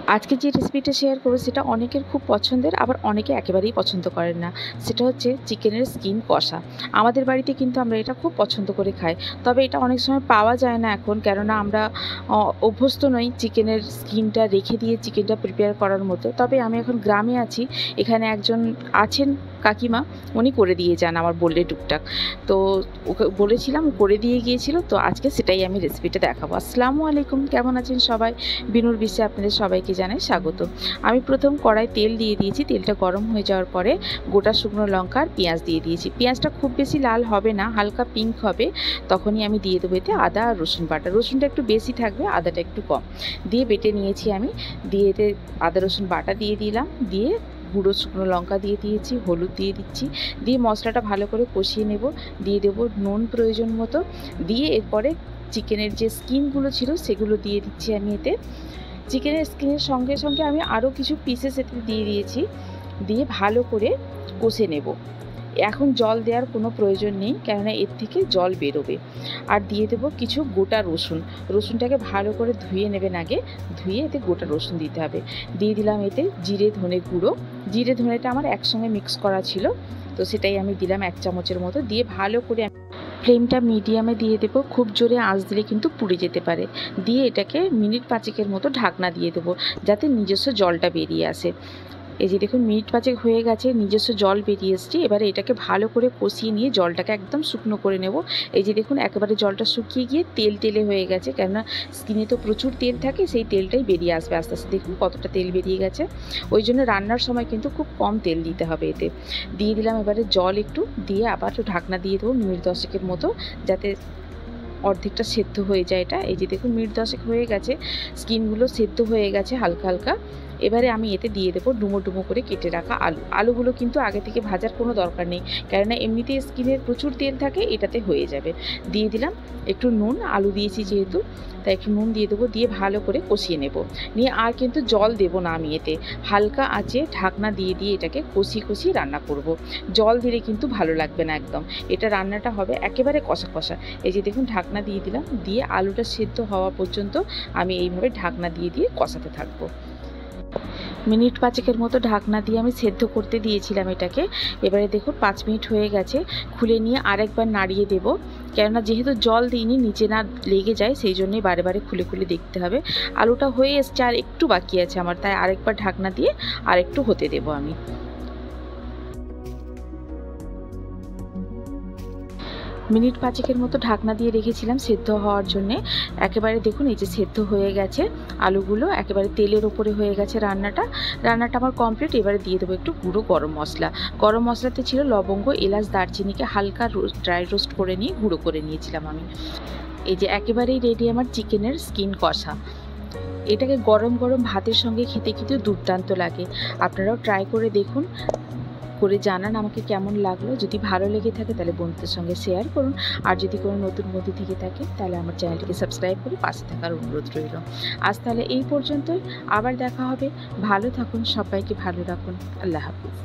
আজকে যে রেসিপিটা শেয়ার করব সেটা অনেকের খুব পছন্দের, আবার অনেকে একেবারেই পছন্দ করেন না। সেটা হচ্ছে চিকেনের স্কিন কষা। আমাদের বাড়িতে কিন্তু আমরা এটা খুব পছন্দ করে খাই। তবে এটা অনেক সময় পাওয়া যায় না এখন, কেননা আমরা অভ্যস্ত নই চিকেনের স্কিনটা রেখে দিয়ে চিকেনটা প্রিপেয়ার করার মতো। তবে আমি এখন গ্রামে আছি, এখানে একজন আছেন কাকিমা, উনি করে দিয়ে যান আমার বললে টুকটাক। তো ওকে বলেছিলাম, করে দিয়ে গিয়েছিল। তো আজকে সেটাই আমি রেসিপিটা দেখাবো। আসসালামু আলাইকুম, কেমন আছেন সবাই? বিনুর বিশ্বে আপনাদের সবাইকে জানাই স্বাগত। আমি প্রথম কড়াই তেল দিয়ে দিয়েছি। তেলটা গরম হয়ে যাওয়ার পরে গোটা শুকনো লঙ্কা আর পেঁয়াজ দিয়ে দিয়েছি। পেঁয়াজটা খুব বেশি লাল হবে না, হালকা পিঙ্ক হবে, তখনই আমি দিয়ে দেবো এতে আদা আর রসুন বাটা। রসুনটা একটু বেশি থাকবে, আদাটা একটু কম দিয়ে বেটে নিয়েছি আমি। দিয়ে এতে আদা রসুন বাটা দিয়ে দিলাম, দিয়ে গুঁড়ো শুকনো লঙ্কা দিয়ে দিয়েছি, হলুদ দিয়ে দিচ্ছি, দিয়ে মশলাটা ভালো করে কষিয়ে নেব। দিয়ে দেবো নুন প্রয়োজন মতো, দিয়ে এরপরে চিকেনের যে স্কিনগুলো ছিল সেগুলো দিয়ে দিচ্ছি আমি এতে। চিকেনের স্কিনের সঙ্গে সঙ্গে আমি আরও কিছু পিসেস এতে দিয়ে দিয়েছি, দিয়ে ভালো করে কষে নেব। এখন জল দেওয়ার কোনো প্রয়োজন নেই, কেননা এর থেকে জল বেরোবে। আর দিয়ে দেবো কিছু গোটা রসুন। রসুনটাকে ভালো করে ধুয়ে নেবেন আগে, ধুয়ে এতে গোটা রসুন দিতে হবে। দিয়ে দিলাম এতে জিরে ধনে গুঁড়ো। জিরে ধনেটা আমার একসঙ্গে মিক্স করা ছিল, তো সেটাই আমি দিলাম 1 চামচের মতো। দিয়ে ভালো করে ফ্লেমটা মিডিয়ামে দিয়ে দেবো, খুব জোরে আঁচ দিলে কিন্তু পুড়ে যেতে পারে। দিয়ে এটাকে মিনিট 5 মতো ঢাকনা দিয়ে দেবো, যাতে নিজস্ব জলটা বেরিয়ে আসে। এই যে দেখুন, মিনিট 5 হয়ে গেছে, নিজস্ব জল বেরিয়ে এসছে। এবারে এটাকে ভালো করে কষিয়ে নিয়ে জলটাকে একদম শুকনো করে নেব। এই যে দেখুন, একেবারে জলটা শুকিয়ে গিয়ে তেল তেলে হয়ে গেছে, কেননা স্কিনে তো প্রচুর তেল থাকে, সেই তেলটাই বেরিয়ে আসবে আস্তে আস্তে। দেখুন কতটা তেল বেরিয়ে গেছে। ওই জন্য রান্নার সময় কিন্তু খুব কম তেল দিতে হবে এতে। দিয়ে দিলাম এবারে জল একটু, দিয়ে আবার ঢাকনা দিয়ে দেবো মিনিট 10 মতো, যাতে অর্ধেকটা সেদ্ধ হয়ে যায় এটা। এই যে দেখুন, মিনিট 10 হয়ে গেছে, স্কিনগুলো সেদ্ধ হয়ে গেছে হালকা হালকা। এবারে আমি এতে দিয়ে দেবো ডুমো ডুমো করে কেটে রাখা আলু। আলুগুলো কিন্তু আগে থেকে ভাজার কোনো দরকার নেই, কেননা এমনিতেই স্কিনের প্রচুর তেল থাকে, এটাতে হয়ে যাবে। দিয়ে দিলাম একটু নুন, আলু দিয়েছি যেহেতু, তাই একটু নুন দিয়ে দেবো। দিয়ে ভালো করে কষিয়ে নেব। নিয়ে আর কিন্তু জল দেবো না আমি এতে, হালকা আঁচে ঢাকনা দিয়ে দিয়ে এটাকে কষিয়ে কষিয়ে রান্না করব। জল দিলে কিন্তু ভালো লাগবে না একদম, এটা রান্নাটা হবে একেবারে কষা কষা। এই যে দেখুন, ঢাকনা দিয়ে দিলাম, দিয়ে আলুটা সেদ্ধ হওয়া পর্যন্ত আমি এইভাবে ঢাকনা দিয়ে দিয়ে কষাতে থাকবো। মিনিট 5 মতো ঢাকনা দিয়ে আমি সেদ্ধ করতে দিয়েছিলাম এটাকে। এবারে দেখুন 5 মিনিট হয়ে গেছে, খুলে নিয়ে আরেকবার নাড়িয়ে দেব, কেননা যেহেতু জল দিইনি নিচে না লেগে যায়, সেই জন্যই বারে বারে খুলে খুলে দেখতে হবে। আলুটা হয়ে এসছে, আর একটু বাকি আছে আমার, তাই আরেকবার ঢাকনা দিয়ে আর একটু হতে দেব আমি। মিনিট 5 মতো ঢাকনা দিয়ে রেখেছিলাম সেদ্ধ হওয়ার জন্যে। একেবারে দেখুন, এই যে সেদ্ধ হয়ে গেছে আলুগুলো, একেবারে তেলের ওপরে হয়ে গেছে রান্নাটা। রান্নাটা আমার কমপ্লিট। এবারে দিয়ে দেবো একটু গুঁড়ো গরম মশলা। গরম মশলাতে ছিল লবঙ্গ, এলাচ, দারচিনিকে হালকা ড্রাই রোস্ট করে নিয়ে গুঁড়ো করে নিয়েছিলাম আমি। এই যে একেবারেই রেডি আমার চিকেনের স্কিন কষা। এটাকে গরম গরম ভাতের সঙ্গে খেতে কিন্তু দুর্দান্ত লাগে। আপনারাও ট্রাই করে দেখুন, করে জানান আমাকে কেমন লাগলো। যদি ভালো লেগে থাকে তাহলে বন্ধুদের সঙ্গে শেয়ার করুন, আর যদি কোনো নতুন বন্ধু থেকে থাকে তাহলে আমার চ্যানেলটিকে সাবস্ক্রাইব করে পাশে থাকার অনুরোধ রইল। আজ তাহলে এই পর্যন্তই, আবার দেখা হবে। ভালো থাকুন, সবাইকে ভালো রাখুন। আল্লাহ হাফিজ।